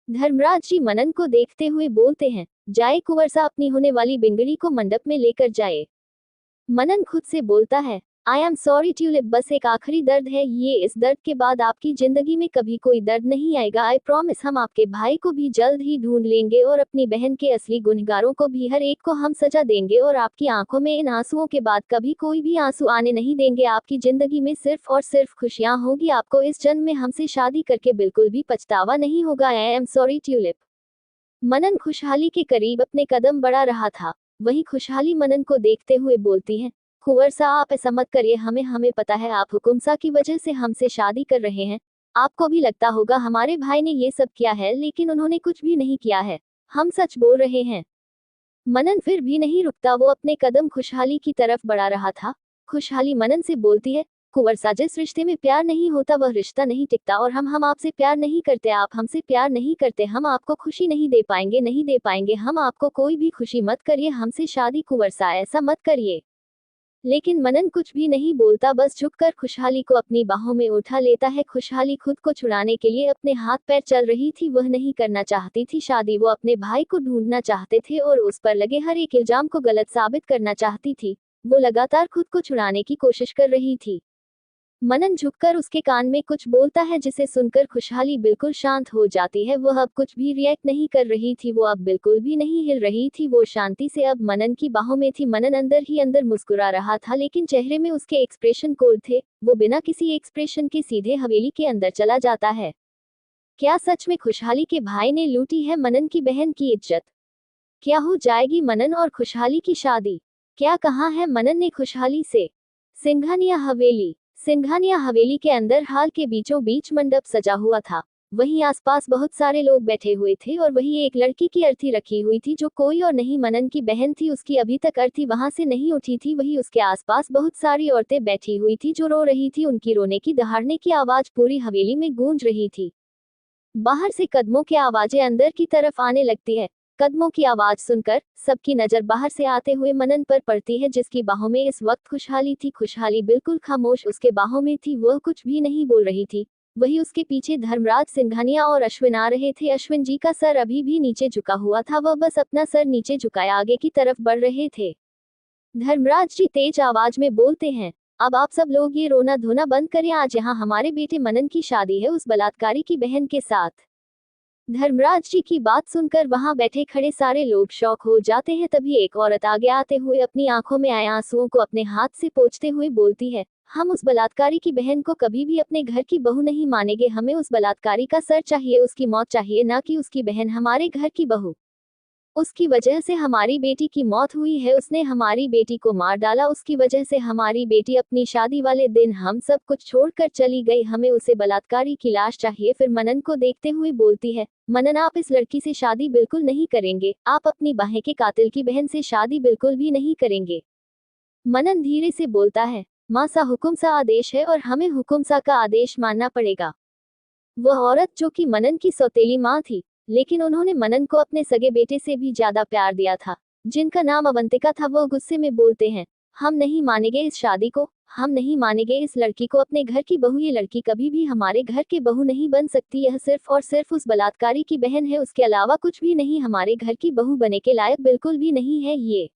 धर्मराज जी मनन को देखते हुए बोलते हैं, जाए कुंवर सा, अपनी होने वाली बिंगड़ी को मंडप में लेकर जाए। मनन खुद से बोलता है, आई एम सॉरी ट्यूलिप, बस एक आखिरी दर्द है ये, इस दर्द के बाद आपकी जिंदगी में कभी कोई दर्द नहीं आएगा। आई प्रॉमिस, हम आपके भाई को भी जल्द ही ढूंढ लेंगे और अपनी बहन के असली गुनहगारों को भी, हर एक को हम सजा देंगे और आपकी आंखों में इन आंसुओं के बाद कभी कोई भी आंसू आने नहीं देंगे। आपकी जिंदगी में सिर्फ और सिर्फ खुशियां होगी। आपको इस जन्म में हमसे शादी करके बिल्कुल भी पछतावा नहीं होगा। I am sorry tulip. मनन खुशहाली के करीब अपने कदम बढ़ा रहा था। वहीं खुशहाली मनन को देखते हुए बोलती है, कुंवर सा आप ऐसा मत करिए, हमें पता है आप हुकुम सा की वजह से हमसे शादी कर रहे हैं। आपको भी लगता होगा हमारे भाई ने ये सब किया है, लेकिन उन्होंने कुछ भी नहीं किया है, हम सच बोल रहे हैं। मनन फिर भी नहीं रुकता, वो अपने कदम खुशहाली की तरफ बढ़ा रहा था। खुशहाली मनन से बोलती है, कुंवर सा जिस रिश्ते में प्यार नहीं होता वह रिश्ता नहीं टिकता, और हम आपसे प्यार नहीं करते, आप हमसे प्यार नहीं करते, हम आपको खुशी नहीं दे पाएंगे, नहीं दे पाएंगे हम आपको कोई भी खुशी। मत करिए हमसे शादी कुंवर सा, ऐसा मत करिए। लेकिन मनन कुछ भी नहीं बोलता, बस झुककर खुशहाली को अपनी बाहों में उठा लेता है। खुशहाली खुद को छुड़ाने के लिए अपने हाथ पैर चल रही थी, वह नहीं करना चाहती थी शादी, वो अपने भाई को ढूंढना चाहते थे और उस पर लगे हर एक इल्जाम को गलत साबित करना चाहती थी। वो लगातार खुद को छुड़ाने की कोशिश कर रही थी। मनन झुककर उसके कान में कुछ बोलता है, जिसे सुनकर खुशहाली बिल्कुल शांत हो जाती है। वह अब कुछ भी रिएक्ट नहीं कर रही थी, वो अब बिल्कुल भी नहीं हिल रही थी, वो शांति से अब मनन की बाहों में थी। मनन अंदर ही अंदर मुस्कुरा रहा था, लेकिन चेहरे में उसके एक्सप्रेशन कोल्ड थे। वो बिना किसी एक्सप्रेशन के सीधे हवेली के अंदर चला जाता है। क्या सच में खुशहाली के भाई ने लूटी है मनन की बहन की इज्जत? क्या हो जाएगी मनन और खुशहाली की शादी? क्या कहा है मनन ने खुशहाली से? सिंघानिया हवेली। सिंघानिया हवेली के अंदर हाल के बीचों बीच मंडप सजा हुआ था। वहीं आसपास बहुत सारे लोग बैठे हुए थे और वहीं एक लड़की की अर्थी रखी हुई थी जो कोई और नहीं मनन की बहन थी। उसकी अभी तक अर्थी वहां से नहीं उठी थी। वहीं उसके आसपास बहुत सारी औरतें बैठी हुई थी जो रो रही थी। उनकी रोने की दहाड़ने की आवाज पूरी हवेली में गूंज रही थी। बाहर से कदमों की आवाजें अंदर की तरफ आने लगती है। कदमों की आवाज सुनकर सबकी नजर बाहर से आते हुए मनन पर पड़ती है, जिसकी बाहों में इस वक्त खुशहाली थी। खुशहाली बिल्कुल खामोश उसके बाहों में थी, वह कुछ भी नहीं बोल रही थी। वही उसके पीछे धर्मराज सिंघानिया और अश्विन आ रहे थे। अश्विन जी का सर अभी भी नीचे झुका हुआ था, वह बस अपना सर नीचे झुकाए आगे की तरफ बढ़ रहे थे। धर्मराज जी तेज आवाज में बोलते हैं, अब आप सब लोग ये रोना धोना बंद करें, आज यहाँ हमारे बेटे मनन की शादी है उस बलात्कारी की बहन के साथ। धर्मराज जी की बात सुनकर वहां बैठे खड़े सारे लोग शौक हो जाते हैं। तभी एक औरत आगे आते हुए अपनी आंखों में आए आंसुओं को अपने हाथ से पोंछते हुए बोलती है, हम उस बलात्कारी की बहन को कभी भी अपने घर की बहू नहीं मानेंगे। हमें उस बलात्कारी का सर चाहिए, उसकी मौत चाहिए, ना कि उसकी बहन हमारे घर की बहू। उसकी वजह से हमारी बेटी की मौत हुई है, उसने हमारी बेटी को मार डाला। उसकी वजह से हमारी बेटी अपनी शादी वाले दिन हम सब कुछ छोड़कर चली गई। हमें उसे बलात्कारी की लाश चाहिए। फिर मनन को देखते हुए बोलती है, मनन आप इस लड़की से शादी बिल्कुल नहीं करेंगे, आप अपनी बहन के कातिल की बहन से शादी बिल्कुल भी नहीं करेंगे। मनन धीरे से बोलता है, माँ सा हुकुम सा आदेश है और हमें हुकुम सा का आदेश मानना पड़ेगा। वह औरत जो कि मनन की सौतेली माँ थी, लेकिन उन्होंने मनन को अपने सगे बेटे से भी ज्यादा प्यार दिया था, जिनका नाम अवंतिका था, वो गुस्से में बोलते हैं, हम नहीं मानेंगे इस शादी को, हम नहीं मानेंगे इस लड़की को अपने घर की बहू। ये लड़की कभी भी हमारे घर की बहू नहीं बन सकती, यह सिर्फ और सिर्फ उस बलात्कारी की बहन है, उसके अलावा कुछ भी नहीं, हमारे घर की बहू बनने के लायक बिल्कुल भी नहीं है ये।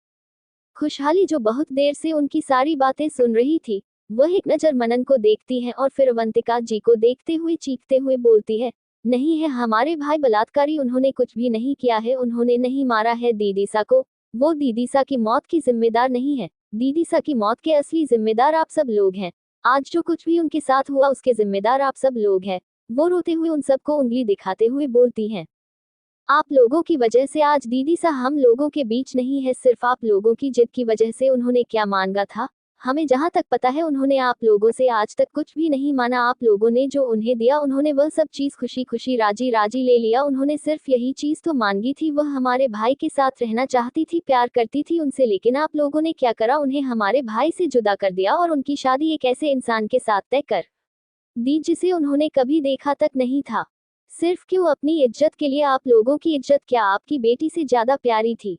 खुशहाली जो बहुत देर से उनकी सारी बातें सुन रही थी, वह एक नजर मनन को देखती है और फिर अवंतिका जी को देखते हुए चीखते हुए बोलती है, नहीं है हमारे भाई बलात्कारी, उन्होंने कुछ भी नहीं किया है, उन्होंने नहीं मारा है दीदीसा को, वो दीदीसा की मौत की जिम्मेदार नहीं है, दीदीसा की मौत के असली जिम्मेदार आप सब लोग हैं। आज जो कुछ भी उनके साथ हुआ उसके जिम्मेदार आप सब लोग हैं। वो रोते हुए उन सबको उंगली दिखाते हुए बोलती हैं, आप लोगों की वजह से आज दीदीसा हम लोगों के बीच नहीं है, सिर्फ आप लोगों की जिद की वजह से। उन्होंने क्या मांगा था, हमें जहां तक पता है उन्होंने आप लोगों से आज तक कुछ भी नहीं माना। आप लोगों ने जो उन्हें दिया उन्होंने वह सब चीज खुशी खुशी राजी राजी ले लिया। उन्होंने सिर्फ यही चीज तो मांगी थी, वह हमारे भाई के साथ रहना चाहती थी, प्यार करती थी उनसे, लेकिन आप लोगों ने क्या करा, उन्हें हमारे भाई से जुदा कर दिया और उनकी शादी एक ऐसे इंसान के साथ तय कर दी जिसे उन्होंने कभी देखा तक नहीं था। सिर्फ क्यों, अपनी इज्जत के लिए। आप लोगों की इज्जत क्या आपकी बेटी से ज्यादा प्यारी थी?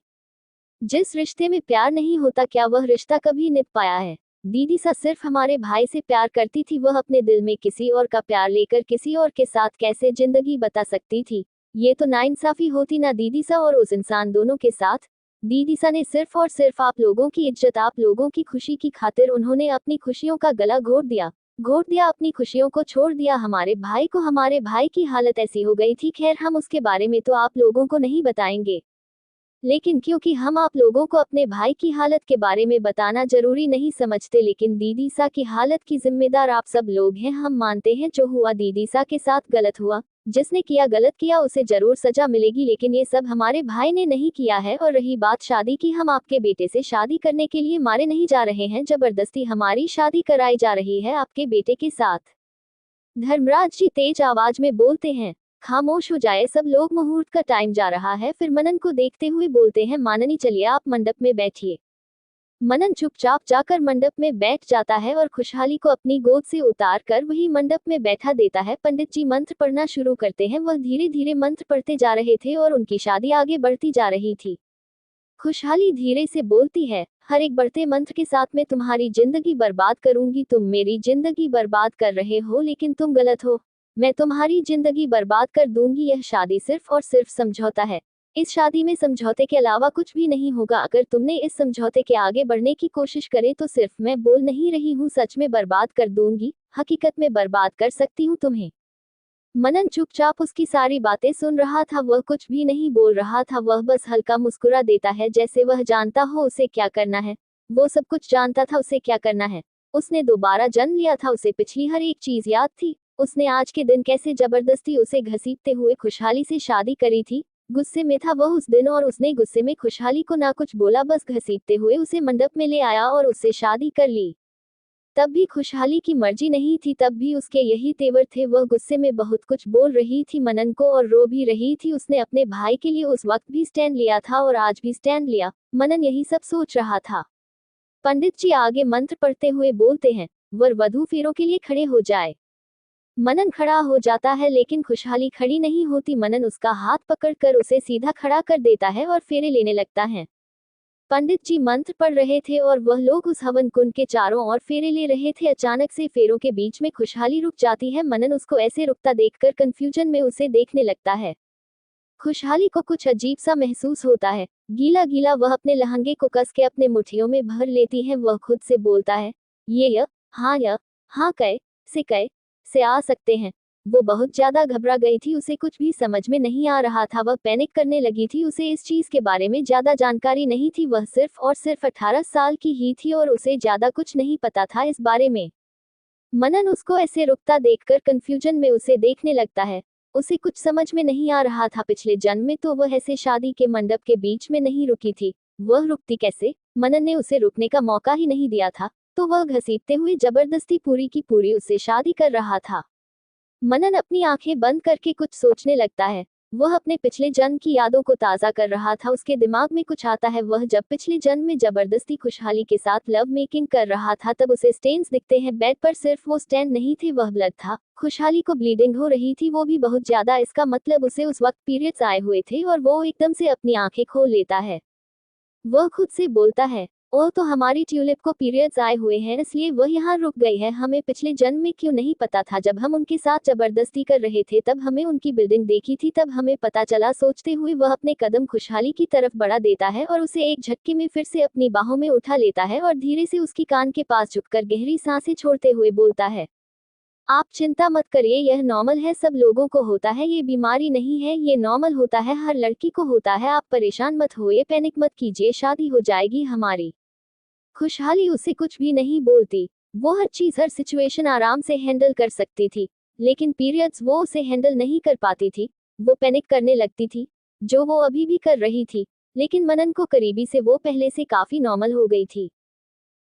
जिस रिश्ते में प्यार नहीं होता, क्या वह रिश्ता कभी निभ पाया है? दीदीसा सिर्फ हमारे भाई से प्यार करती थी, वह अपने दिल में किसी और का प्यार लेकर किसी और के साथ कैसे जिंदगी बता सकती थी? ये तो नाइंसाफी होती ना दीदीसा और उस इंसान दोनों के साथ। दीदीसा ने सिर्फ और सिर्फ आप लोगों की इज्जत, आप लोगों की खुशी की खातिर उन्होंने अपनी खुशियों का गला घोट दिया, अपनी खुशियों को छोड़ दिया हमारे भाई को। हमारे भाई की हालत ऐसी हो गई थी, खैर हम उसके बारे में तो आप लोगों को नहीं बताएंगे, लेकिन क्योंकि हम आप लोगों को अपने भाई की हालत के बारे में बताना जरूरी नहीं समझते, लेकिन दीदीसा की हालत की जिम्मेदार आप सब लोग हैं। हम मानते हैं जो हुआ दीदीसा के साथ गलत हुआ, जिसने किया गलत किया उसे जरूर सजा मिलेगी, लेकिन ये सब हमारे भाई ने नहीं किया है। और रही बात शादी की, हम आपके बेटे से शादी करने के लिए मारे नहीं जा रहे हैं, जबरदस्ती हमारी शादी कराई जा रही है आपके बेटे के साथ। धर्मराज जी तेज आवाज में बोलते हैं, खामोश हो जाए सब लोग, मुहूर्त का टाइम जा रहा है। फिर मनन को देखते हुए बोलते हैं, माननी चलिए आप मंडप में बैठिए। मनन चुपचाप जाकर मंडप में बैठ जाता है और खुशहाली को अपनी गोद से उतार कर वही मंडप में बैठा देता है। पंडित जी मंत्र पढ़ना शुरू करते हैं, वह धीरे धीरे मंत्र पढ़ते जा रहे थे और उनकी शादी आगे बढ़ती जा रही थी। खुशहाली धीरे से बोलती है, हर एक बढ़ते मंत्र के साथ मैं तुम्हारी जिंदगी बर्बाद करूंगी, तुम मेरी जिंदगी बर्बाद कर रहे हो लेकिन तुम गलत हो, मैं तुम्हारी जिंदगी बर्बाद कर दूंगी। यह शादी सिर्फ और सिर्फ समझौता है, इस शादी में समझौते के अलावा कुछ भी नहीं होगा। अगर तुमने इस समझौते के आगे बढ़ने की कोशिश करे तो सिर्फ मैं बोल नहीं रही हूँ, सच में बर्बाद कर दूंगी, हकीकत में बर्बाद कर सकती हूँ तुम्हें। मनन चुपचाप उसकी सारी बातें सुन रहा था, वह कुछ भी नहीं बोल रहा था, वह बस हल्का मुस्कुरा देता है जैसे वह जानता हो उसे क्या करना है। वो सब कुछ जानता था उसे क्या करना है। उसने दोबारा जन्म लिया था, उसे पिछली हर एक चीज याद थी। उसने आज के दिन कैसे जबरदस्ती उसे घसीटते हुए खुशहाली से शादी करी थी। गुस्से में था वह उस दिन और उसने गुस्से में खुशहाली को ना कुछ बोला, बस घसीटते हुए उसे मंडप में ले आया और उससे शादी कर ली। तब भी खुशहाली की मर्जी नहीं थी, तब भी उसके यही तेवर थे। वह गुस्से में बहुत कुछ बोल रही थी मनन को और रो भी रही थी। उसने अपने भाई के लिए उस वक्त भी स्टैंड लिया था और आज भी स्टैंड लिया। मनन यही सब सोच रहा था। पंडित जी आगे मंत्र पढ़ते हुए बोलते हैं, वर वधू फेरों के लिए खड़े हो जाए। मनन खड़ा हो जाता है लेकिन खुशहाली खड़ी नहीं होती। मनन उसका हाथ पकड़कर उसे सीधा खड़ा कर देता है और फेरे लेने लगता है। पंडित जी मंत्र पढ़ रहे थे और वह लोग उस हवन कुंड के चारों ओर फेरे ले रहे थे। अचानक से फेरों के बीच में खुशहाली रुक जाती है। मनन उसको ऐसे रुकता देखकर कंफ्यूजन में उसे देखने लगता है। खुशहाली को कुछ अजीब सा महसूस होता है। गीला गीला वह अपने लहंगे को कस के अपने मुट्ठियों में भर लेती है। वह खुद से बोलता है, ये हाँ कै से आ सकते हैं। वो बहुत ज्यादा घबरा गई थी। उसे कुछ भी समझ में नहीं आ रहा था। वह पैनिक करने लगी थी। उसे इस चीज के बारे में ज्यादा जानकारी नहीं थी। वह सिर्फ और सिर्फ 18 साल की ही थी और उसे ज्यादा कुछ नहीं पता था इस बारे में। मनन उसको ऐसे रुकता देखकर कंफ्यूजन में उसे देखने लगता है। उसे कुछ समझ में नहीं आ रहा था। पिछले जन्म में तो वह ऐसे शादी के मंडप के बीच में नहीं रुकी थी। वह रुकती कैसे? मनन ने उसे रुकने का मौका ही नहीं दिया था, तो वह घसीटते हुए जबरदस्ती पूरी की पूरी उससे शादी कर रहा था। मनन अपनी आंखें बंद करके कुछ सोचने लगता है। वह अपने पिछले जन्म की यादों को ताज़ा कर रहा था। उसके दिमाग में कुछ आता है। वह जब पिछले जन्म में जबरदस्ती खुशहाली के साथ लव मेकिंग कर रहा था तब उसे स्टेन्स दिखते हैं बेड पर। सिर्फ वो स्टेन नहीं थे, वह ब्लड था। खुशहाली को ब्लीडिंग हो रही थी, वो भी बहुत ज्यादा। इसका मतलब उसे उस वक्त पीरियड्स आए हुए थे और वो एकदम से अपनी आंखें खोल लेता है। वह खुद से बोलता है, ओह तो हमारी ट्यूलिप को पीरियड्स आए हुए हैं इसलिए वह यहाँ रुक गई है। हमें पिछले जन्म में क्यों नहीं पता था? जब हम उनके साथ जबरदस्ती कर रहे थे तब हमें उनकी बिल्डिंग देखी थी, तब हमें पता चला। सोचते हुए वह अपने कदम खुशहाली की तरफ बढ़ा देता है और उसे एक झटके में फिर से अपनी बाहों में उठा लेता है और धीरे से उसकी कान के पास झुककर गहरी सांसें छोड़ते हुए बोलता है, आप चिंता मत करिए, यह नॉर्मल है, सब लोगों को होता है, ये बीमारी नहीं है, ये नॉर्मल होता है, हर लड़की को होता है। आप परेशान मत होइए, पैनिक मत कीजिए, शादी हो जाएगी हमारी। खुशहाली उसे कुछ भी नहीं बोलती। वो हर चीज हर सिचुएशन आराम से हैंडल कर सकती थी, लेकिन पीरियड्स वो उसे हैंडल नहीं कर पाती थी। वो पैनिक करने लगती थी, जो वो अभी भी कर रही थी। लेकिन मनन को करीबी से वो पहले से काफी नॉर्मल हो गई थी।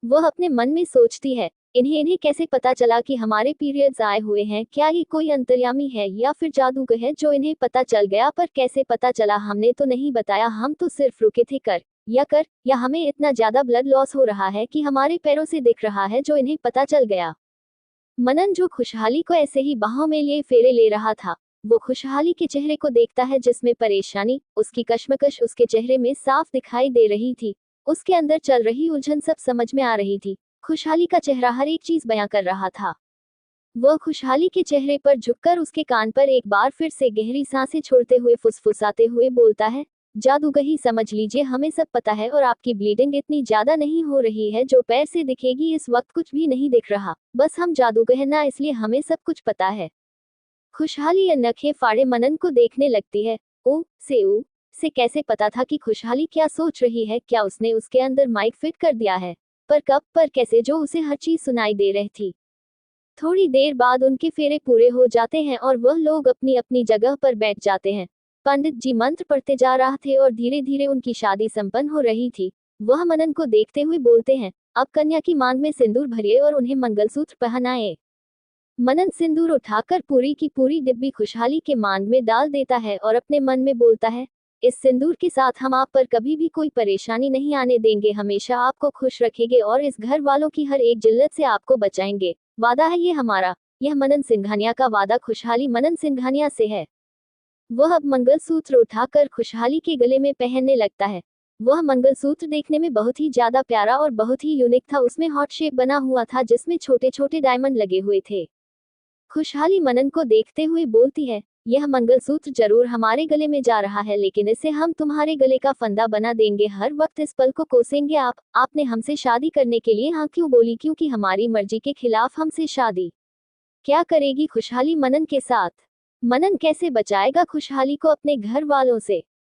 वह अपने मन में सोचती है, इन्हें कैसे पता चला कि हमारे पीरियड्स आए हुए हैं? क्या ये कोई अंतर्यामी है या फिर जादूगर है जो इन्हें पता चल गया? पर कैसे पता चला? हमने तो नहीं बताया, हम तो सिर्फ रुके थे कर या हमें इतना ज्यादा ब्लड लॉस हो रहा है कि हमारे पैरों से दिख रहा है जो इन्हें पता चल गया। मनन जो खुशहाली को ऐसे ही बाहों में लिए फेरे ले रहा था, वो खुशहाली के चेहरे को देखता है जिसमें परेशानी, उसकी कश्मकश उसके चेहरे में साफ दिखाई दे रही थी। उसके अंदर चल रही उलझन सब समझ में आ रही थी। खुशहाली का चेहरा हर एक चीज बयां कर रहा था। वह खुशहाली के चेहरे पर झुककर उसके कान पर एक बार फिर से गहरी सांसें छोड़ते हुए फुसफुसाते हुए बोलता है, जादूगही समझ लीजिए, हमें सब पता है और आपकी ब्लीडिंग इतनी ज्यादा नहीं हो रही है जो पैर से दिखेगी। इस वक्त कुछ भी नहीं दिख रहा, बस हम जादूगर ना, इसलिए हमें सब कुछ पता है। खुशहाली नखें फाड़े मनन को देखने लगती है। ओ से कैसे पता था कि खुशहाली क्या सोच रही है? क्या उसने उसके अंदर माइक फिट कर दिया है? पर कब, पर कैसे, जो उसे हर चीज सुनाई दे रही थी? थोड़ी देर बाद उनके फेरे पूरे हो जाते हैं और वह लोग अपनी अपनी जगह पर बैठ जाते हैं। पंडित जी मंत्र पढ़ते जा रहे थे और धीरे धीरे उनकी शादी संपन्न हो रही थी। वह मनन को देखते हुए बोलते हैं, अब कन्या की मांग में सिंदूर भरिए और उन्हें मंगलसूत्र पहनाए। मनन सिंदूर उठाकर पूरी की पूरी डिब्बी खुशहाली के मांग में डाल देता है और अपने मन में बोलता है, इस सिंदूर के साथ हम आप पर कभी भी कोई परेशानी नहीं आने देंगे, हमेशा आपको खुश रखेंगे और इस घर वालों की हर एक जिल्लत से आपको बचाएंगे। वादा है ये हमारा। यह मनन सिंघानिया का वादा खुशहाली मनन सिंघानिया से है। वह अब मंगलसूत्र उठाकर खुशहाली के गले में पहनने लगता है। वह मंगलसूत्र देखने में बहुत ही ज्यादा प्यारा और बहुत ही यूनिक था। उसमें हॉट शेप बना हुआ था जिसमें छोटे छोटे डायमंड लगे हुए थे। खुशहाली मनन को देखते हुए बोलती है, यह मंगलसूत्र जरूर हमारे गले में जा रहा है, लेकिन इसे हम तुम्हारे गले का फंदा बना देंगे, हर वक्त इस पल को कोसेंगे। आपने हमसे शादी करने के लिए हाँ क्यों बोली? क्योंकि हमारी मर्जी के खिलाफ हमसे शादी क्या करेगी खुशहाली मनन के साथ? मनन कैसे बचाएगा खुशहाली को अपने घर वालों से?